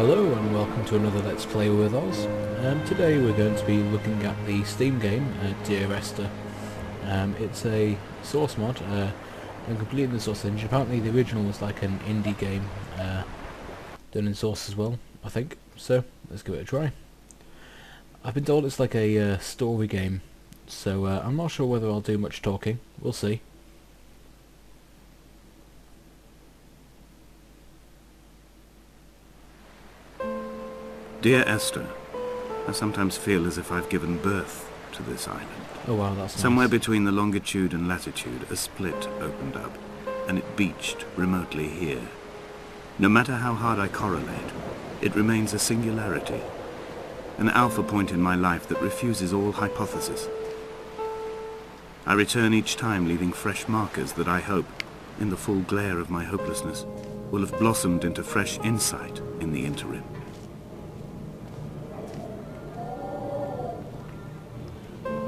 Hello and welcome to another Let's Play with Oz. Today we're going to be looking at the Steam game, Dear Esther. It's a source mod, and completing the source engine. Apparently the original was like an indie game, done in source as well, I think. So, let's give it a try. I've been told it's like a story game, so I'm not sure whether I'll do much talking. We'll see. Dear Esther, I sometimes feel as if I've given birth to this island. Oh wow, that's nice. Somewhere between the longitude and latitude, a split opened up, and it beached remotely here. No matter how hard I correlate, it remains a singularity, an alpha point in my life that refuses all hypothesis. I return each time leaving fresh markers that I hope, in the full glare of my hopelessness, will have blossomed into fresh insight in the interim.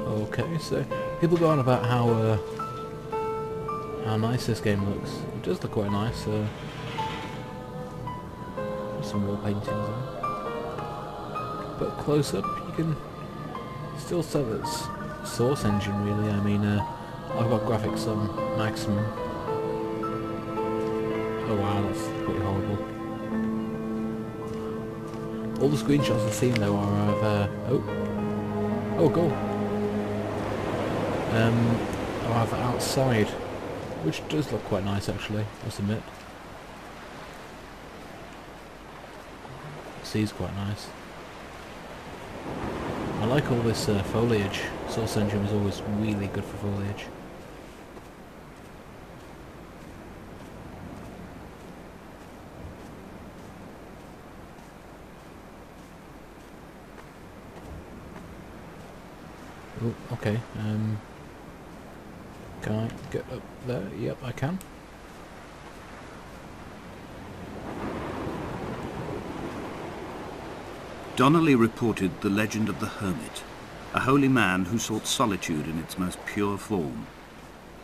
Okay, so people go on about how nice this game looks. It does look quite nice. Some wall paintings on. But close up, you can still tell it's source engine really. I mean, I've got graphics on maximum. Oh wow, that's pretty horrible. All the screenshots I've seen though are of oh goal. Or either outside, which does look quite nice actually, I must admit. The sea's quite nice. I like all this foliage. Source engine is always really good for foliage. Oh, okay. Can I get up there? Yep, I can. Donnelly reported the legend of the hermit, a holy man who sought solitude in its most pure form.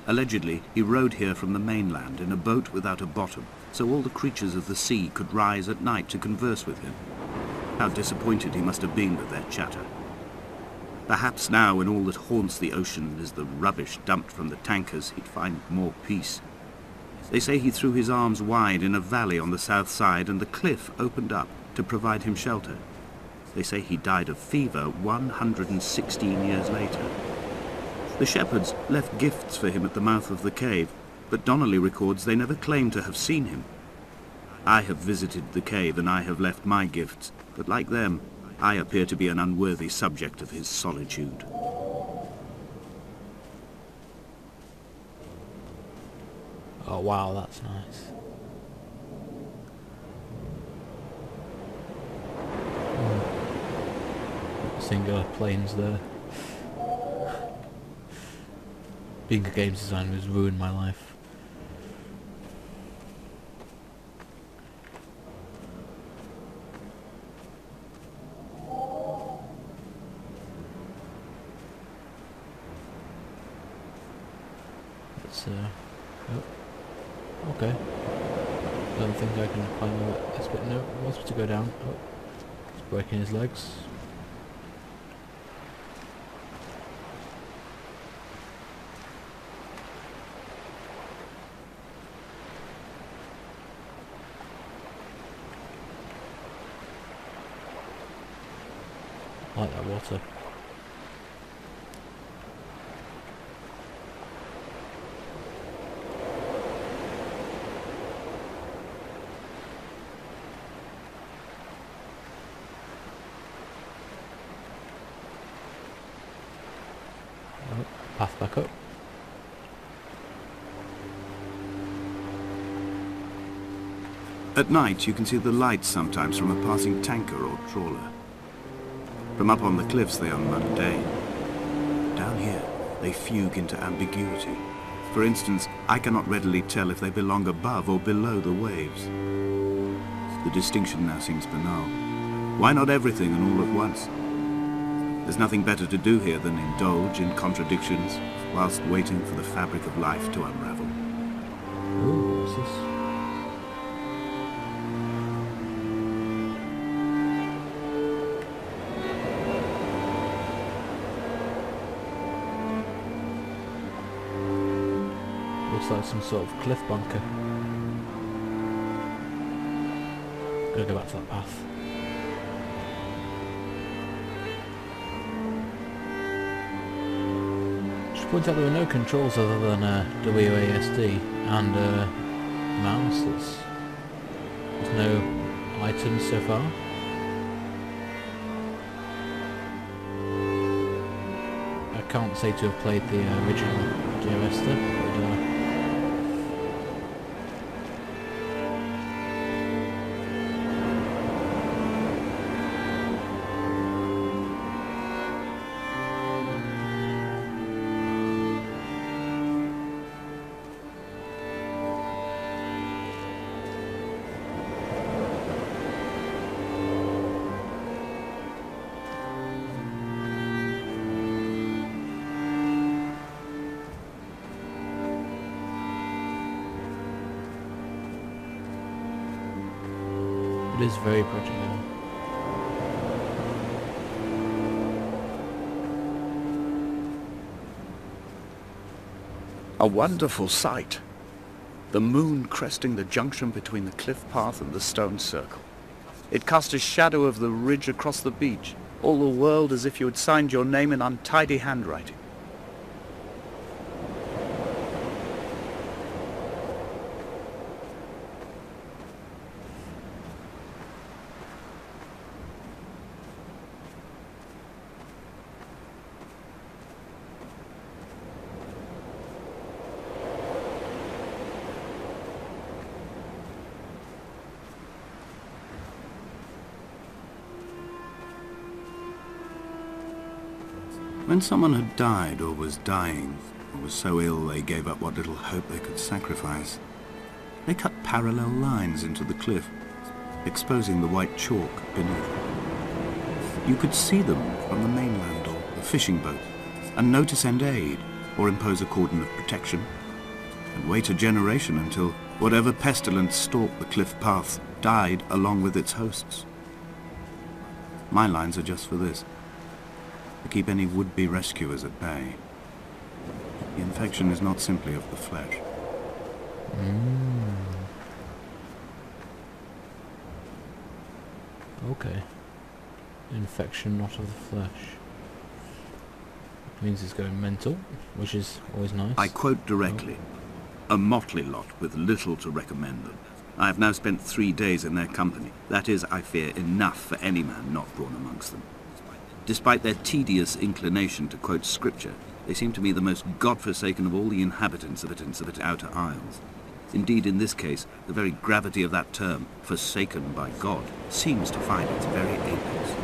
Allegedly, he rode here from the mainland in a boat without a bottom, so all the creatures of the sea could rise at night to converse with him. How disappointed he must have been with their chatter. Perhaps now, when all that haunts the ocean is the rubbish dumped from the tankers, he'd find more peace. They say he threw his arms wide in a valley on the south side, and the cliff opened up to provide him shelter. They say he died of fever 116 years later. The shepherds left gifts for him at the mouth of the cave, but Donnelly records they never claimed to have seen him. I have visited the cave and I have left my gifts, but like them, I appear to be an unworthy subject of his solitude. Oh wow, that's nice. Singular planes there. Being a games designer has ruined my life. Oh, okay. Don't think I can climb over this bit. No, I'm not supposed to go down. Oh, he's breaking his legs. I like that water. Path back up. At night, you can see the lights sometimes from a passing tanker or trawler. From up on the cliffs, they are mundane. Down here, they fugue into ambiguity. For instance, I cannot readily tell if they belong above or below the waves. The distinction now seems banal. Why not everything and all at once? There's nothing better to do here than indulge in contradictions whilst waiting for the fabric of life to unravel. Ooh, what's this? looks like some sort of cliff bunker. Gotta go back to that path. Should point out there were no controls other than WASD and mouse. There's no items so far. I can't say to have played the original Dear Esther, but it is very pretty now. A wonderful sight. The moon cresting the junction between the cliff path and the stone circle. It cast a shadow of the ridge across the beach, all the world as if you had signed your name in untidy handwriting. When someone had died or was dying, or was so ill they gave up what little hope they could sacrifice, they cut parallel lines into the cliff, exposing the white chalk beneath. You could see them from the mainland or the fishing boat, and know to send aid or impose a cordon of protection, and wait a generation until whatever pestilence stalked the cliff path died along with its hosts. My lines are just for this. To keep any would-be rescuers at bay. The infection is not simply of the flesh. Okay. Infection not of the flesh. Means it's going mental, which is always nice. I quote directly. A motley lot with little to recommend them. I have now spent 3 days in their company. That is, I fear, enough for any man not born amongst them. Despite their tedious inclination to quote scripture, they seem to me the most God-forsaken of all the inhabitants of the Outer Isles. Indeed, in this case, the very gravity of that term, forsaken by God, seems to find its very apex.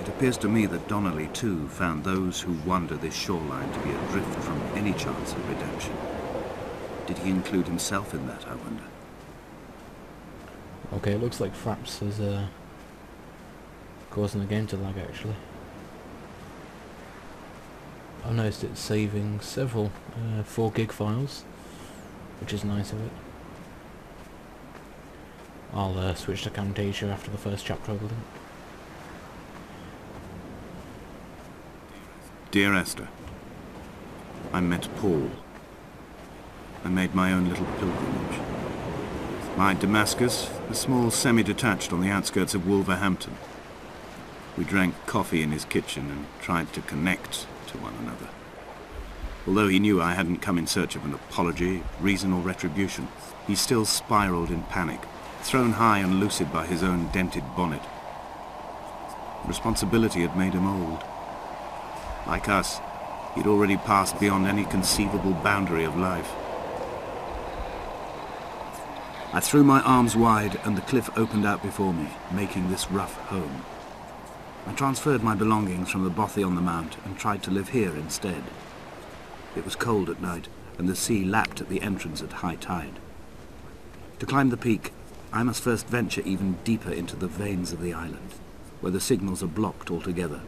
It appears to me that Donnelly, too, found those who wander this shoreline to be adrift from any chance of redemption. Did he include himself in that, I wonder? Okay, it looks like Fraps is causing the game to lag, actually. I've noticed it's saving several 4 gig files, which is nice of it. I'll switch to Camtasia after the first chapter, I think. Dear Esther, I met Paul. I made my own little pilgrimage. My Damascus, a small semi-detached on the outskirts of Wolverhampton. We drank coffee in his kitchen and tried to connect to one another. Although he knew I hadn't come in search of an apology, reason or retribution, he still spiraled in panic, thrown high and lucid by his own dented bonnet. Responsibility had made him old. Like us, he'd already passed beyond any conceivable boundary of life. I threw my arms wide and the cliff opened out before me, making this rough home. I transferred my belongings from the bothy on the mount and tried to live here instead. It was cold at night, and the sea lapped at the entrance at high tide. To climb the peak, I must first venture even deeper into the veins of the island, where the signals are blocked altogether.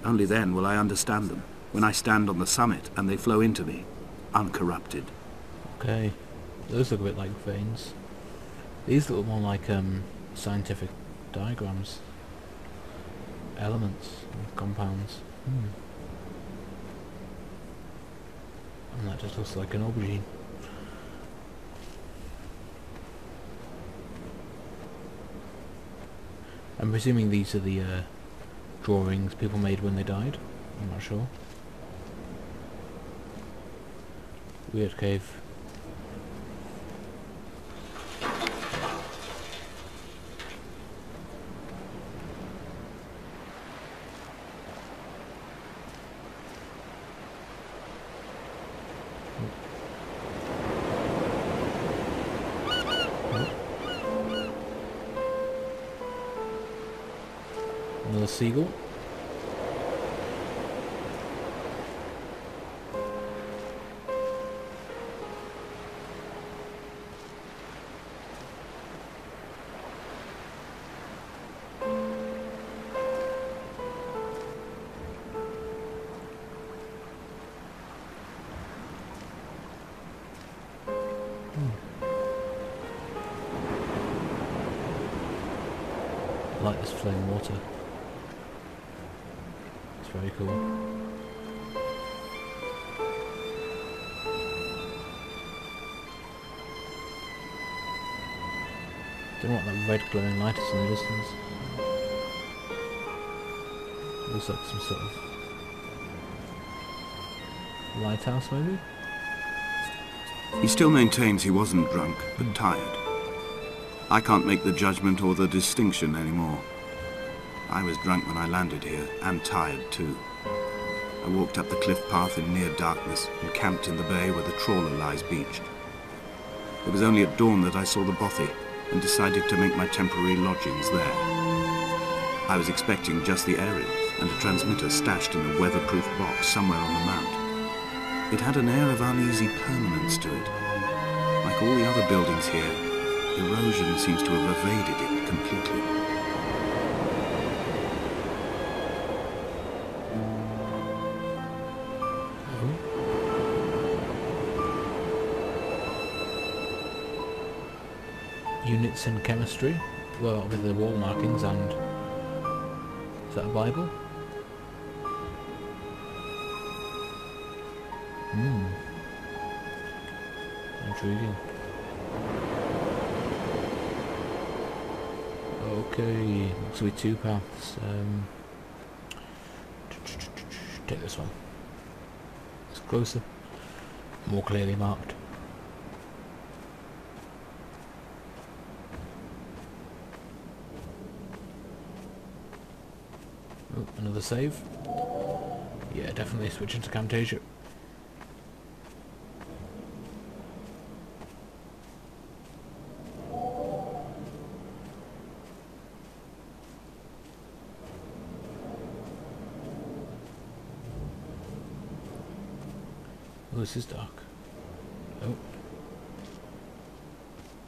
Only then will I understand them, when I stand on the summit and they flow into me, uncorrupted. Okay, those look a bit like veins. These look more like scientific diagrams. Elements, compounds. And that just looks like an aubergine. I'm presuming these are the drawings people made when they died. I'm not sure. Weird cave. Another seagull. I like this flowing water. It's very cool. Don't know what that red glowing light is in the distance. Looks like some sort of lighthouse, maybe? He still maintains he wasn't drunk, but tired. I can't make the judgment or the distinction anymore. I was drunk when I landed here, and tired too. I walked up the cliff path in near darkness and camped in the bay where the trawler lies beached. It was only at dawn that I saw the bothy and decided to make my temporary lodgings there. I was expecting just the aerial and a transmitter stashed in a weatherproof box somewhere on the mount. It had an air of uneasy permanence to it. Like all the other buildings here, erosion seems to have evaded it completely. Units in chemistry, well, with the wall markings, and is that a Bible? Intriguing. Okay, looks to be two paths. Take this one. It's closer, more clearly marked. Oh, another save. Yeah, definitely switching to Camtasia. Oh, this is dark. Oh.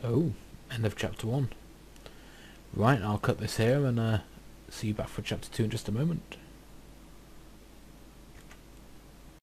Oh, end of chapter 1. Right, I'll cut this here and see you back for chapter 2 in just a moment.